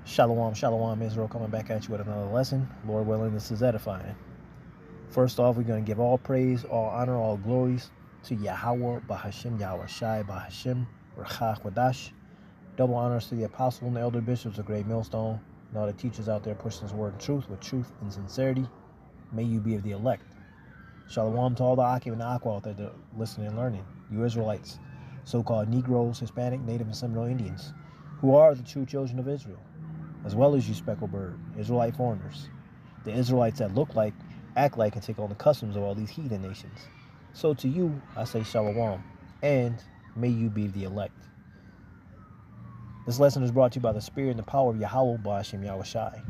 Shalom, shalom, Israel, coming back at you with another lesson. Lord willing, this is edifying. First off, we're going to give all praise, all honor, all glories to Yahweh, Bahashim, Yahweh Shai, Bahashim, Rachach Wadash. Double honors to the apostle and the elder bishops of Great Millstone, and all the teachers out there pushing this word in truth with truth and sincerity. May you be of the elect. Shalom to all the Akim and the Aqua out there that are listening and learning. You Israelites, so-called Negroes, Hispanic, Native, and Seminole Indians, who are the true children of Israel, as well as you speckled bird, Israelite foreigners, the Israelites that look like, act like, and take on the customs of all these heathen nations. So to you, I say shalom, and may you be the elect. This lesson is brought to you by the Spirit and the power of Yahweh, Ba'ashem Yahweh Shai.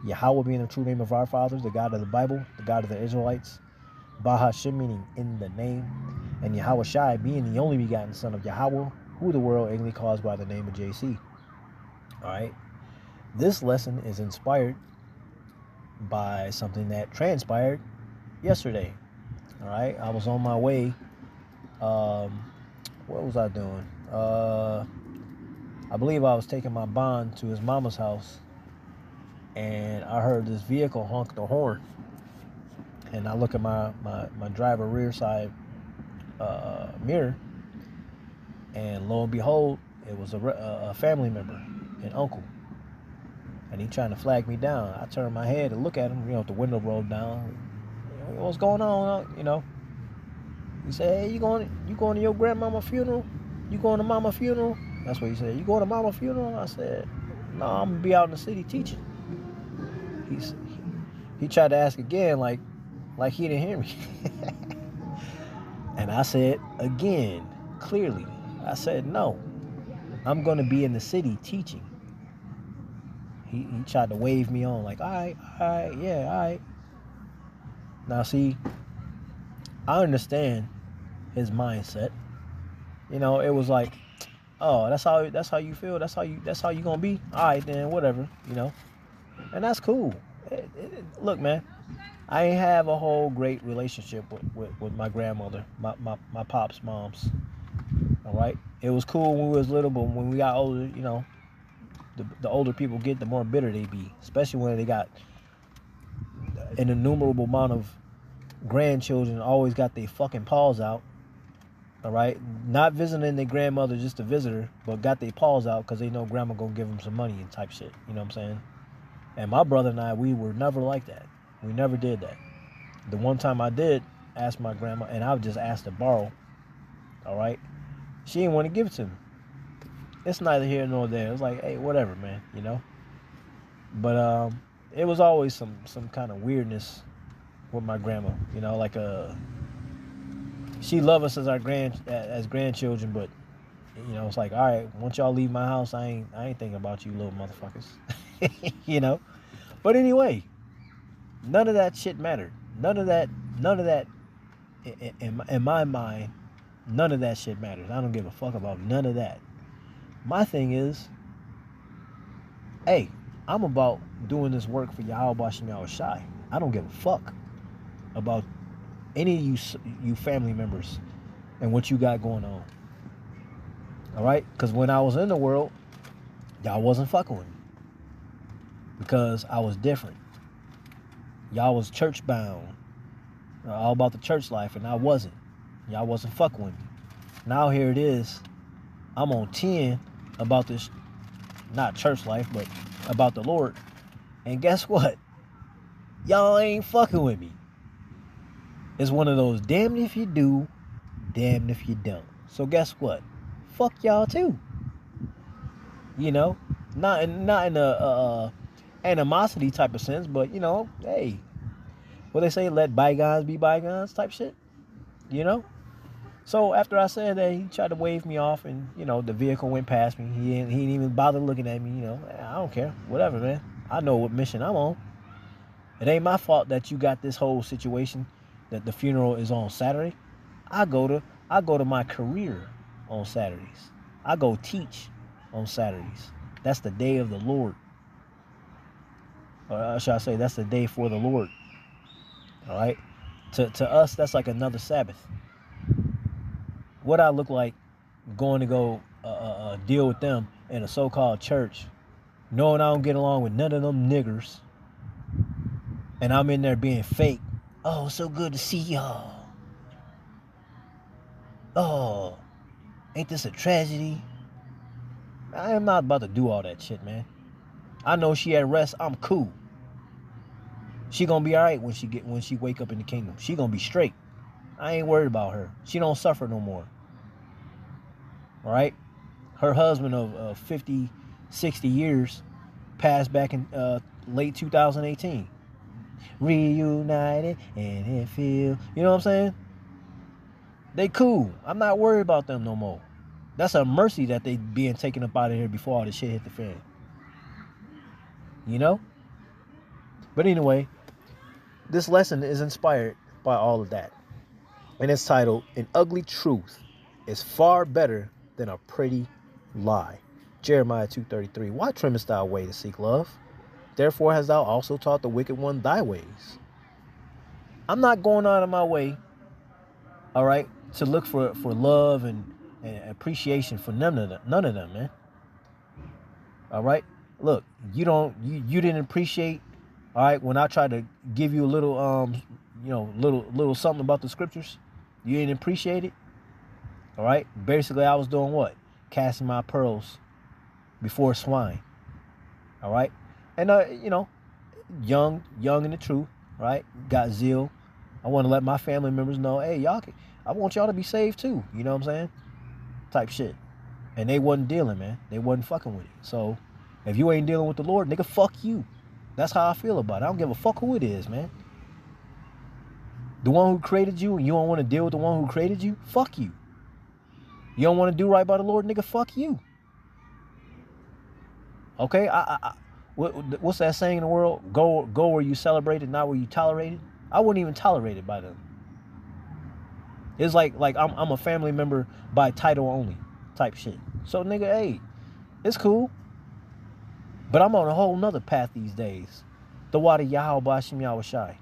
Yahweh being the true name of our fathers, the God of the Bible, the God of the Israelites, Bahashim meaning in the name, and Yahweh Shai being the only begotten Son of Yahweh, who the world ignorantly calls by the name of JC. Alright? This lesson is inspired by something that transpired yesterday. All right, I was on my way. What was I doing? I believe I was taking my bond to his mama's house, and I heard this vehicle honk the horn. And I look at my driver rear side mirror, and lo and behold, it was a family member, an uncle. And he trying to flag me down. I turned my head to look at him, with the window rolled down. What's going on? He said, "Hey, you going to your grandmama funeral? You going to mama funeral?" That's what he said. "You going to mama funeral?" I said, "No, I'm gonna be out in the city teaching." He tried to ask again, like he didn't hear me. And I said again, clearly, I said, "No, I'm gonna be in the city teaching." He tried to wave me on, like, all right, yeah, all right. Now, see, I understand his mindset. It was like, oh, that's how you feel. That's how you gonna be. All right, then, whatever. And that's cool. Look, man, I ain't have a whole great relationship with my grandmother, my pop's moms. All right, it was cool when we was little, but when we got older, the older people get, the more bitter they be, especially when they got an innumerable amount of grandchildren always got their fucking paws out. All right, not visiting their grandmother just to visit her, but got their paws out because they know grandma gonna give them some money and type shit. You know what I'm saying? And my brother and I, we were never like that. We never did that. The one time I did ask my grandma, and I just asked to borrow. All right, she didn't want to give it to me. It's neither here nor there. It was like, hey, whatever, man. But it was always some kind of weirdness with my grandma. She loved us as as grandchildren, but it's like, all right, once y'all leave my house, I ain't thinking about you little motherfuckers. But anyway, none of that shit mattered. None of that in my mind, none of that shit matters. I don't give a fuck about none of that. My thing is, hey, I'm about doing this work for Yahweh Bashim Yahweh Shai. I don't give a fuck about any of you family members and what you got going on. All right? Because when I was in the world, y'all wasn't fucking with me. Because I was different. Y'all was church bound. All about the church life, and I wasn't. Y'all wasn't fucking with me. Now here it is. I'm on 10 about this, not church life, but about the Lord. And guess what? Y'all ain't fucking with me. It's one of those damned if you do, damned if you don't. So guess what? Fuck y'all too. Not in a animosity type of sense, but hey, what they say, let bygones be bygones type shit. So after I said that, he tried to wave me off, and the vehicle went past me. He didn't even bother looking at me. I don't care, whatever, man. I know what mission I'm on. It ain't my fault that you got this whole situation that the funeral is on Saturday. I go to my career on Saturdays. I go teach on Saturdays. That's the day of the Lord. Or should I say, that's the day for the Lord. All right? To us, that's like another Sabbath. What I look like going to go deal with them in a so-called church knowing I don't get along with none of them niggers, and I'm in there being fake. Oh, so good to see y'all. Oh, ain't this a tragedy? I am not about to do all that shit, man. I know she at rest. I'm cool. She gonna be all right when she wake up in the kingdom. She gonna be straight. I ain't worried about her. She don't suffer no more. All right? Her husband of 50, 60 years passed back in late 2018. Reunited and it feel, you know what I'm saying? They cool. I'm not worried about them no more. That's a mercy that they being taken up out of here before all this shit hit the fan. You know? But anyway, this lesson is inspired by all of that. And it's titled, An Ugly Truth is Far Better Than a Pretty Lie. Jeremiah 2:33. Why trimmest thou way to seek love? Therefore hast thou also taught the wicked one thy ways. I'm not going out of my way, all right, to look for love and appreciation for none of them, man. All right? Look, you didn't appreciate, all right, when I tried to give you a little little something about the scriptures. You didn't appreciate it. All right? Basically, I was doing what? Casting my pearls before swine. All right? And young in the truth, right? Got zeal. I want to let my family members know, hey, I want y'all to be saved too. You know what I'm saying? Type shit. And they wasn't dealing, man. They wasn't fucking with it. So if you ain't dealing with the Lord, nigga, fuck you. That's how I feel about it. I don't give a fuck who it is, man. The one who created you, and you don't want to deal with the one who created you, fuck you. You don't want to do right by the Lord, nigga, fuck you. Okay? What's that saying in the world? Go where you celebrated, not where you tolerated. I wouldn't even tolerate it by them. It's like I'm a family member by title only type shit. So nigga, hey, it's cool. But I'm on a whole nother path these days. The water Yahweh Bashim Yahweh Shai.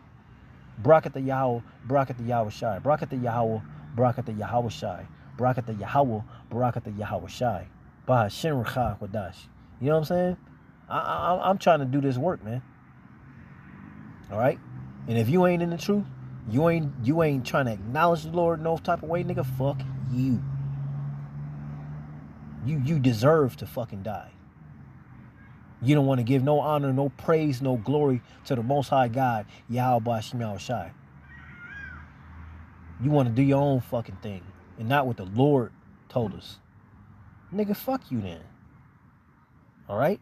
Bracket the Yahweh, bracket the Yahweh Shai. Bracket the Yahweh, bracket the Yahweh Shai. Bracket the Yahweh, bracket the Yahweh Shai. Bahashin Rachah Wadash. You know what I'm saying? I'm trying to do this work, man. All right? And if you ain't in the truth, you ain't trying to acknowledge the Lord no type of way, nigga, fuck you. You deserve to fucking die. You don't want to give no honor, no praise, no glory to the Most High God, Yahweh Bashim Yahweh Shai. You want to do your own fucking thing and not what the Lord told us. Nigga, fuck you then. All right?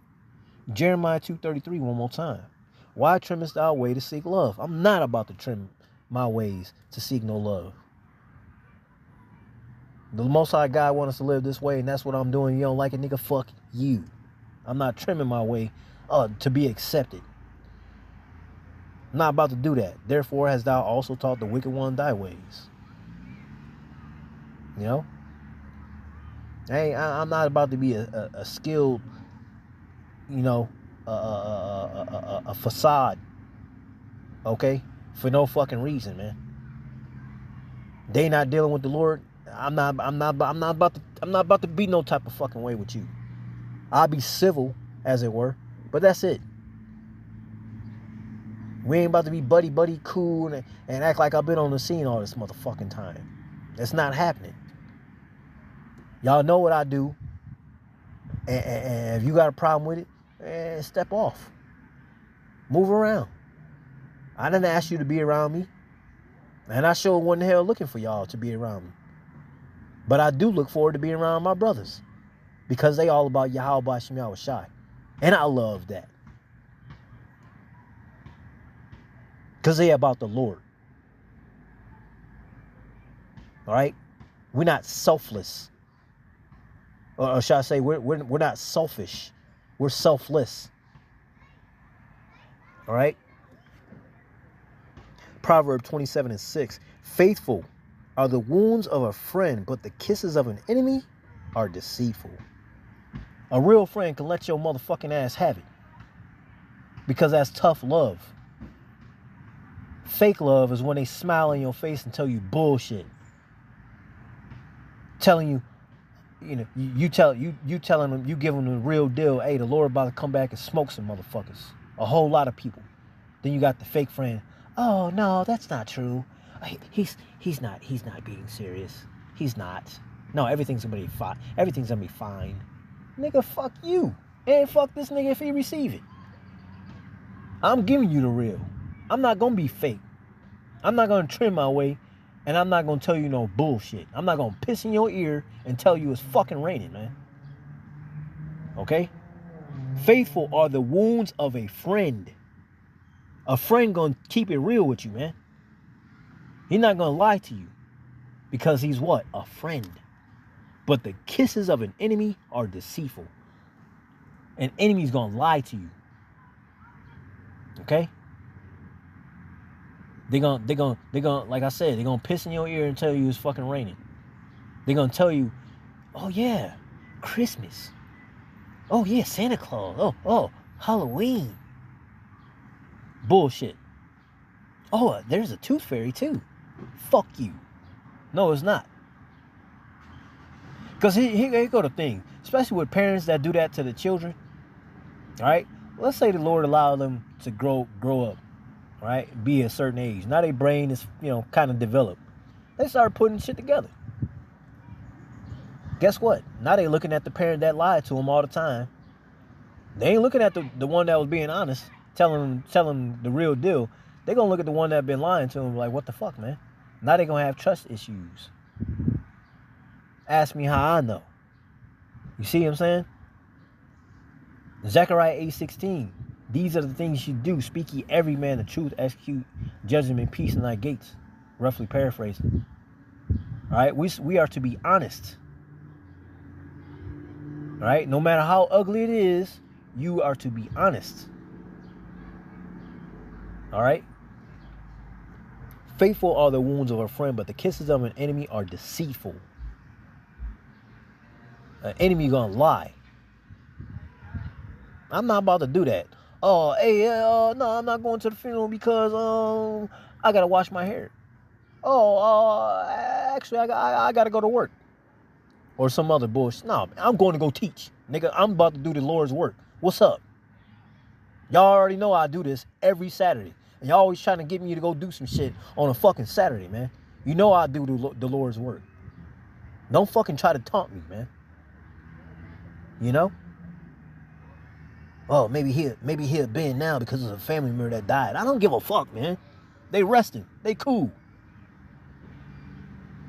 Jeremiah 2:33 one more time. Why trimmest thou way to seek love? I'm not about to trim my ways to seek no love. The Most High God wants us to live this way, and that's what I'm doing. You don't like it, nigga? Fuck you. I'm not trimming my way to be accepted. I'm not about to do that. Therefore hast thou also taught the wicked one thy ways. You know? Hey, I'm not about to be a skilled, a facade. Okay? For no fucking reason, man. They not dealing with the Lord. I'm not about to be no type of fucking way with you. I'll be civil, as it were, but that's it. We ain't about to be buddy cool and act like I've been on the scene all this motherfucking time. It's not happening. Y'all know what I do, and if you got a problem with it, step off. Move around. I didn't ask you to be around me, and I sure wasn't hell looking for y'all to be around me. But I do look forward to being around my brothers. Because they all about Yahweh Bashim Yahweh Shai. And I love that. Because they about the Lord. All right? We're not selfless. Or should I say, we're not selfish. We're selfless. All right? Proverbs 27:6. Faithful are the wounds of a friend, but the kisses of an enemy are deceitful. A real friend can let your motherfucking ass have it. Because that's tough love. Fake love is when they smile in your face and tell you bullshit. Telling you, you telling them, you giving them the real deal. Hey, the Lord about to come back and smoke some motherfuckers. A whole lot of people. Then you got the fake friend. Oh no, that's not true. He's not being serious. He's not. No, everything's gonna be fine. Everything's gonna be fine. Nigga, fuck you. And fuck this nigga if he receive it. I'm giving you the real. I'm not gonna be fake. I'm not gonna trim my way, and I'm not gonna tell you no bullshit. I'm not gonna piss in your ear and tell you it's fucking raining, man. Okay? Faithful are the wounds of a friend. A friend gonna keep it real with you, man. He's not gonna lie to you. Because he's what? A friend. But the kisses of an enemy are deceitful. An enemy's gonna lie to you. Okay? They're gonna, like I said, they're gonna piss in your ear and tell you it's fucking raining. They're gonna tell you, oh yeah, Christmas. Oh yeah, Santa Claus. Oh, Halloween. Bullshit. Oh, there's a tooth fairy too. Fuck you. No, it's not. Because here go the thing. Especially with parents that do that to the children. Alright? Let's say the Lord allowed them to grow up. Right? Be a certain age. Now their brain is, kind of developed. They start putting shit together. Guess what? Now they looking at the parent that lied to them all the time. They ain't looking at the one that was being honest, telling them the real deal. They're going to look at the one that been lying to them like, what the fuck, man? Now they're going to have trust issues. Ask me how I know. You see what I'm saying? Zechariah 8:16. These are the things you do. Speak ye every man the truth. Execute judgment, peace in thy gates. Roughly paraphrasing. All right? We are to be honest. All right? No matter how ugly it is, you are to be honest. All right? Faithful are the wounds of a friend, but the kisses of an enemy are deceitful. An enemy gonna lie. I'm not about to do that. Oh, hey, no, I'm not going to the funeral because I gotta wash my hair. Oh, actually, I gotta go to work, or some other bullshit. No, I'm going to go teach, nigga. I'm about to do the Lord's work. What's up? Y'all already know I do this every Saturday, and y'all always trying to get me to go do some shit on a fucking Saturday, man. You know I do the Lord's work. Don't fucking try to taunt me, man. You know? Oh, maybe he'll bend now because it's a family member that died. I don't give a fuck, man. They resting. They cool.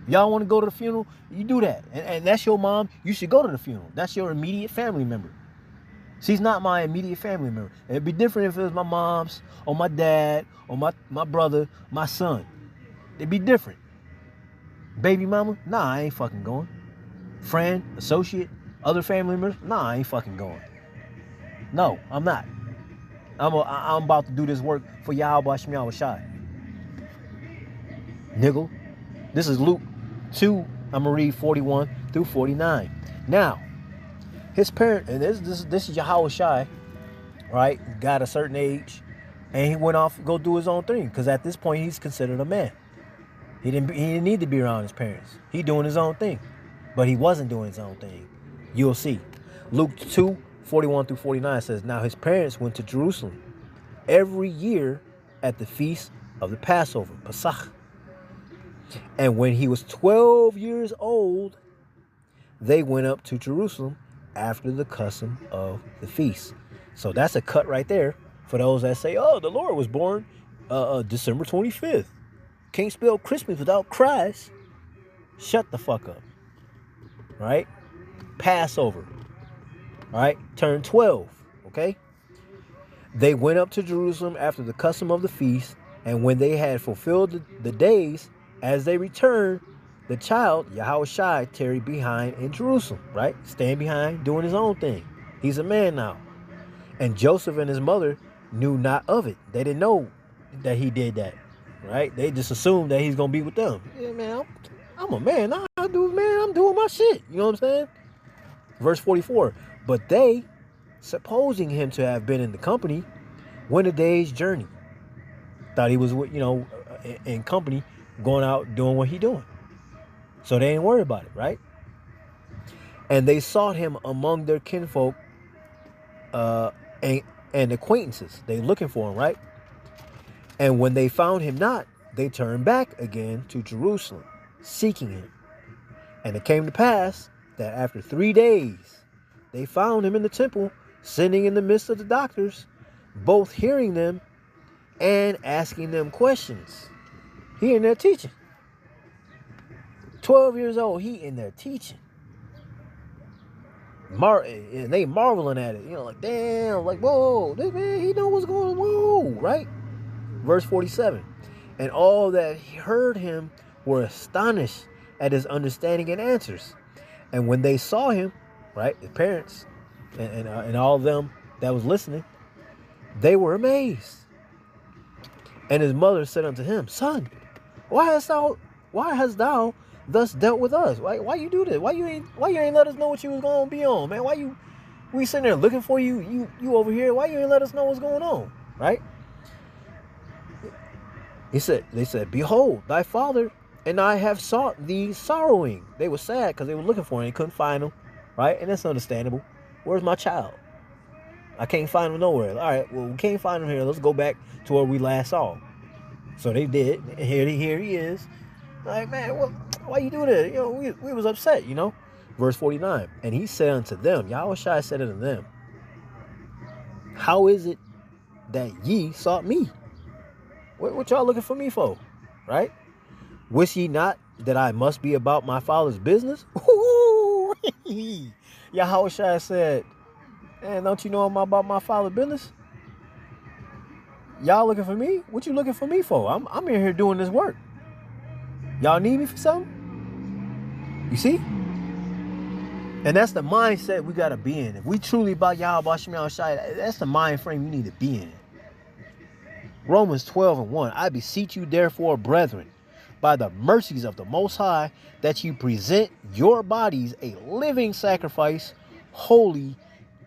Y'all want to go to the funeral? You do that. And that's your mom. You should go to the funeral. That's your immediate family member. She's not my immediate family member. It'd be different if it was my mom's or my dad or my brother, my son. It'd be different. Baby mama? Nah, I ain't fucking going. Friend, associate, other family members? Nah, I ain't fucking going. No, I'm not. I'm about to do this work for Yahweh Shem Yahweh Shai. Niggle. This is Luke 2. I'm going to read 41 through 49. Now, his parent, and this is Yahweh Shai, right? Got a certain age, and he went off to go do his own thing. Because at this point, he's considered a man. He didn't need to be around his parents. He doing his own thing. But he wasn't doing his own thing. You'll see. Luke 2, 41 through 49 says, now his parents went to Jerusalem every year at the feast of the Passover, Pesach. And when he was 12 years old, they went up to Jerusalem after the custom of the feast. So that's a cut right there for those that say, oh, the Lord was born December 25th. Can't spell Christmas without Christ. Shut the fuck up. Right? Passover. All right, turn 12, okay? They went up to Jerusalem after the custom of the feast, and when they had fulfilled the days, as they returned, the child, Yahweh Shai, tarried behind in Jerusalem, right? Staying behind, doing his own thing. He's a man now. And Joseph and his mother knew not of it. They didn't know that he did that, right? They just assumed that he's going to be with them. Yeah, man, I'm a man. I'm doing my shit. You know what I'm saying? Verse 44. But they, supposing him to have been in the company, went a day's journey. Thought he was, in company, going out doing what he doing. So they ain't worried about it, right? And they sought him among their kinfolk and acquaintances. They looking for him, right? And when they found him not, they turned back again to Jerusalem, seeking him. And it came to pass that after 3 days, they found him in the temple, sitting in the midst of the doctors, both hearing them and asking them questions. He in there teaching. 12 years old, he in there teaching. And they marveling at it, like, damn, like, whoa, this man, he know what's going on, whoa, right? Verse 47. And all that heard him were astonished at his understanding and answers. And when they saw him, right, his parents and all of them that was listening, they were amazed. And his mother said unto him, Son, why hast thou thus dealt with us? Why you do this? Why you ain't let us know what you was gonna be on, man? We sitting there looking for you over here? Why you ain't let us know what's going on? Right? They said, Behold, thy father and I have sought thee sorrowing. They were sad because they were looking for him. They couldn't find him. Right? And that's understandable. Where's my child? I can't find him nowhere. All right, well, we can't find him here. Let's go back to where we last saw him. So they did. And here he is. Like, man, why you do this? We was upset, Verse 49. And he said unto them, Yahushua said unto them, How is it that ye sought me? What y'all looking for me for? Right? Wist ye not that I must be about my father's business? Yahushua said, Man, don't you know I'm about my father's business? Y'all looking for me? What you looking for me for? I'm in here doing this work. Y'all need me for something? You see? And that's the mindset we got to be in. If we truly about Yahweh Shem Shai, that's the mind frame you need to be in. Romans 12:1. I beseech you, therefore, brethren, by the mercies of the Most High, that you present your bodies a living sacrifice, holy,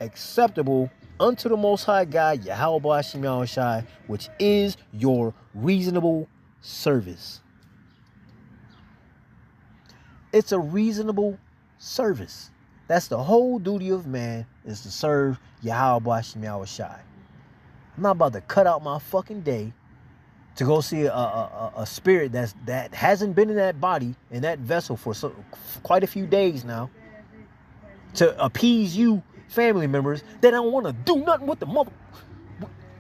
acceptable unto the Most High God, Yahweh Shem Shai, which is your reasonable service. It's a reasonable service. That's the whole duty of man, is to serve Yahweh Shem Shai. I'm not about to cut out my fucking day to go see a spirit that hasn't been in that body, in that vessel for quite a few days now, to appease you family members that don't want to do nothing with the mother.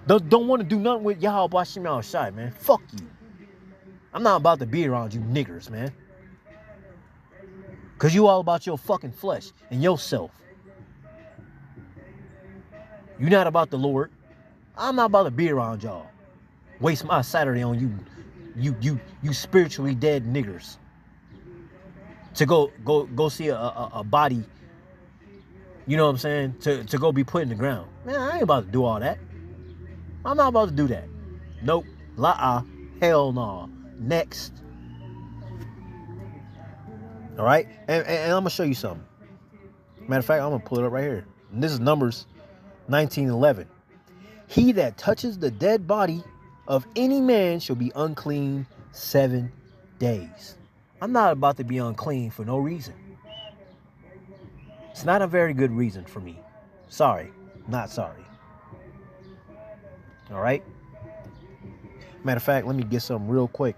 Don't want to do nothing with Yahweh Shem Shai, man. Fuck you. I'm not about to be around you niggers, man. Because you all about your fucking flesh and yourself. You're not about the Lord. I'm not about to be around y'all. Waste my Saturday on you spiritually dead niggers. To go see a body, you know what I'm saying? To go be put in the ground. Man, I ain't about to do all that. I'm not about to do that. Nope. La-ah. Hell no. Next. All right? And I'm going to show you something. Matter of fact, I'm going to pull it up right here. And this is Numbers 19:11. He that touches the dead body of any man shall be unclean 7 days. I'm not about to be unclean for no reason. It's not a very good reason for me. Sorry. Not sorry. All right? Matter of fact, let me get something real quick.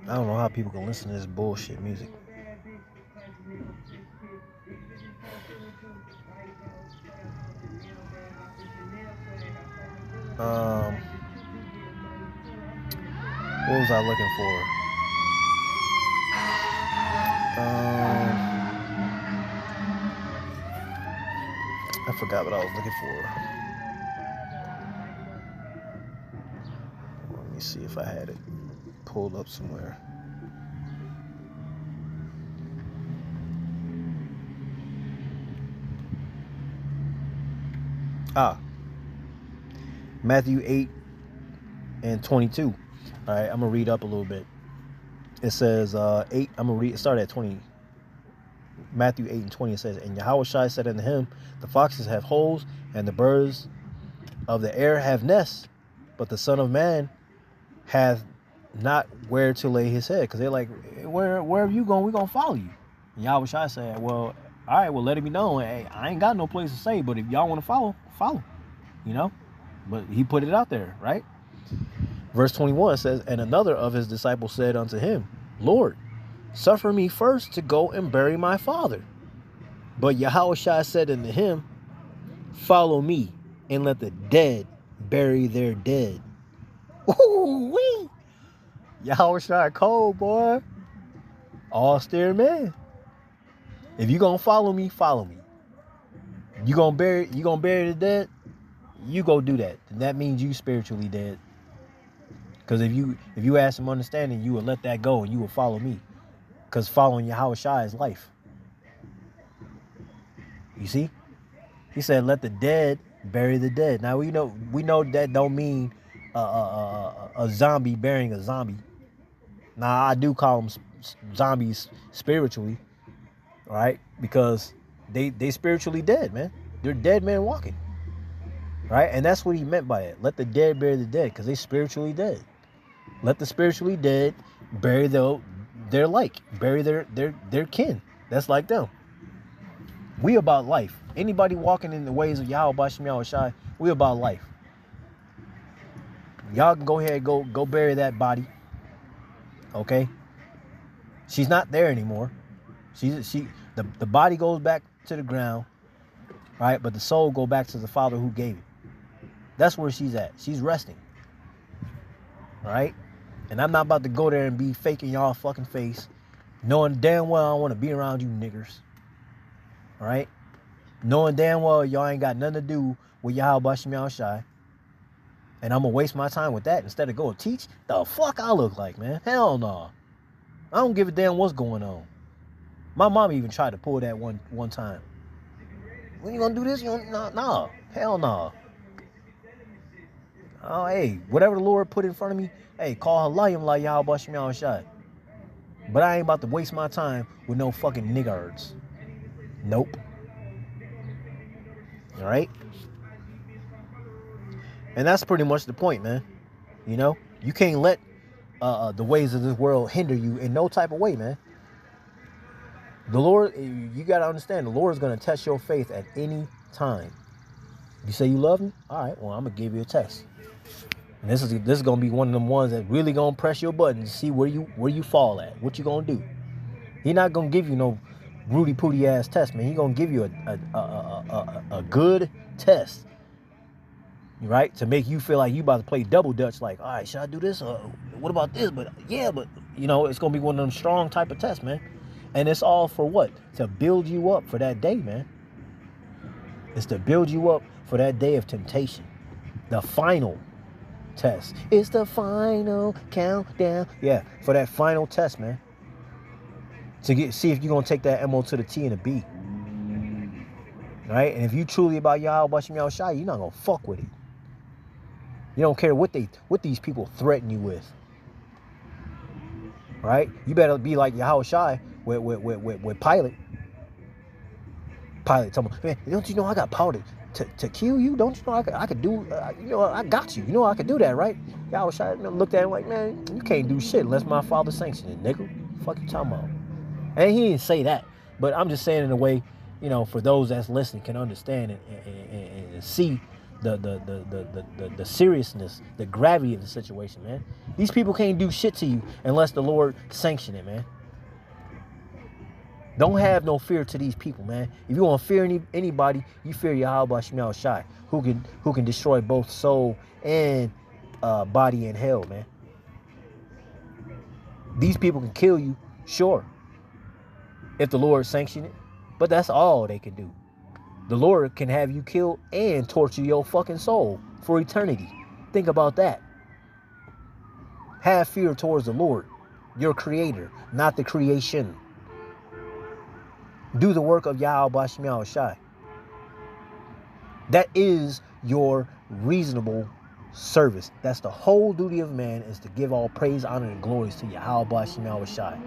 I don't know how people can listen to this bullshit music. What was I looking for? I forgot what I was looking for. Let me see if I had it pulled up somewhere. Matthew 8:22. All right, I'm gonna read up a little bit. It says 8. I'm gonna read. Start at 20. Matthew 8:20. It says, and Yahushua said unto him, the foxes have holes, and the birds of the air have nests, but the Son of Man hath not where to lay his head. Because they're like, wherever you going, we're going to follow you. And Yahweh Shai said, well, all right, well, let it be known. Hey, I ain't got no place to stay, but if y'all want to follow, follow. You know? But he put it out there, right? Verse 21 says, and another of his disciples said unto him, Lord, suffer me first to go and bury my father. But Yahweh Shai said unto him, follow me, and let the dead bury their dead. Ooh-wee! Yahweh Shai cold, boy. All steer man. If you gonna follow me, follow me. You gonna bury the dead, you go do that. And that means you spiritually dead. Because if you have some understanding, you will let that go and you will follow me. Because following Yahweh Shai is life. You see? He said, let the dead bury the dead. Now we know that don't mean a zombie burying a zombie. Now I do call them zombies spiritually, right? Because they spiritually dead, man. They're dead men walking, right? And that's what he meant by it. Let the dead bury the dead, because they spiritually dead. Let the spiritually dead bury their like, bury their kin. That's like them. We about life. Anybody walking in the ways of Yahweh Bashim Yahweh Shai, we about life. Y'all can go ahead and go bury that body. Okay? She's not there anymore. The body goes back to the ground, right? But the soul go back to the Father who gave it. That's where she's at. She's resting. Right? And I'm not about to go there and be faking y'all fucking face, knowing damn well I don't want to be around you niggers. Right? Knowing damn well y'all ain't got nothing to do with Yahweh Bashim Yahweh Shai. And I'm going to waste my time with that instead of go teach the fuck I look like, man. Hell no. I don't give a damn what's going on. My mom even tried to pull that one time. When you going to do this? No. Hell no. Oh, hey, whatever the Lord put in front of me, hey, call Halayim like Yahweh Bashim Yahweh Shai. But I ain't about to waste my time with no fucking niggards. Nope. All right? And that's pretty much the point, man. You know? You can't let the ways of this world hinder you in no type of way, man. The Lord, you got to understand, the Lord is going to test your faith at any time. You say you love me? All right, well, I'm going to give you a test. And this is going to be one of them ones that really going to press your button to see where you fall at. What you going to do? He not going to give you no Rudy Pooty ass test, man. He going to give you a good test. Right? To make you feel like you about to play double dutch. Like, all right, should I do this? What about this? But you know, it's going to be one of them strong type of tests, man. And it's all for what? To build you up for that day, man. It's to build you up for that day of temptation. The final test. It's the final countdown. Yeah, for that final test, man. To see if you're going to take that MO to the T and the B. Right? And if you truly about Yahweh Bashim Yahweh Shai, you're not going to fuck with it. You don't care what these people threaten you with. Right? You better be like Yahweh Shai with Pilate. Pilate told me, man, don't you know I got power to kill you? Don't you know I could do, I got you. You know I could do that, right? Yahweh Shai looked at him like, man, you can't do shit unless my father sanctions it, nigga. Fuck you talking about? And he didn't say that. But I'm just saying in a way, you know, for those that's listening can understand and see the seriousness, the gravity of the situation, man. These people can't do shit to you unless the Lord sanction it, man. Don't have no fear to these people, man. If you want to fear anybody, you fear Yahweh Bashim Yahweh Shai, who can destroy both soul and body in hell, man. These people can kill you, sure, if the Lord sanctioned it, but that's all they can do. The Lord can have you killed and torture your fucking soul for eternity. Think about that. Have fear towards the Lord, your creator, not the creation. Do the work of Yahweh Bashim Yahweh Shai. That is your reasonable service. That's the whole duty of man, is to give all praise, honor, and glories to Yahweh Bashim Yahweh Shai.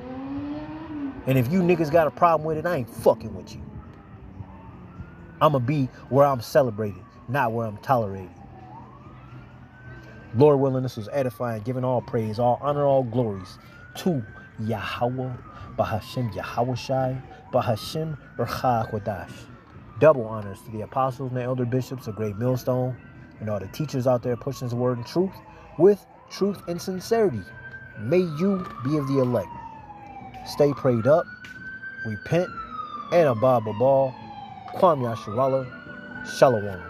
And if you niggas got a problem with it, I ain't fucking with you. I'ma be where I'm celebrated, not where I'm tolerated. Lord willing, this was edifying, giving all praise, all honor, all glories to Yahweh, Bahashem Yahweh Shai, Bahashem Rcha Kodash. Double honors to the apostles and the elder bishops of Great Millstone and all the teachers out there pushing his word and truth with truth and sincerity. May you be of the elect. Stay prayed up, repent, and abide Babal, Kwam Yasharallah, Shalom.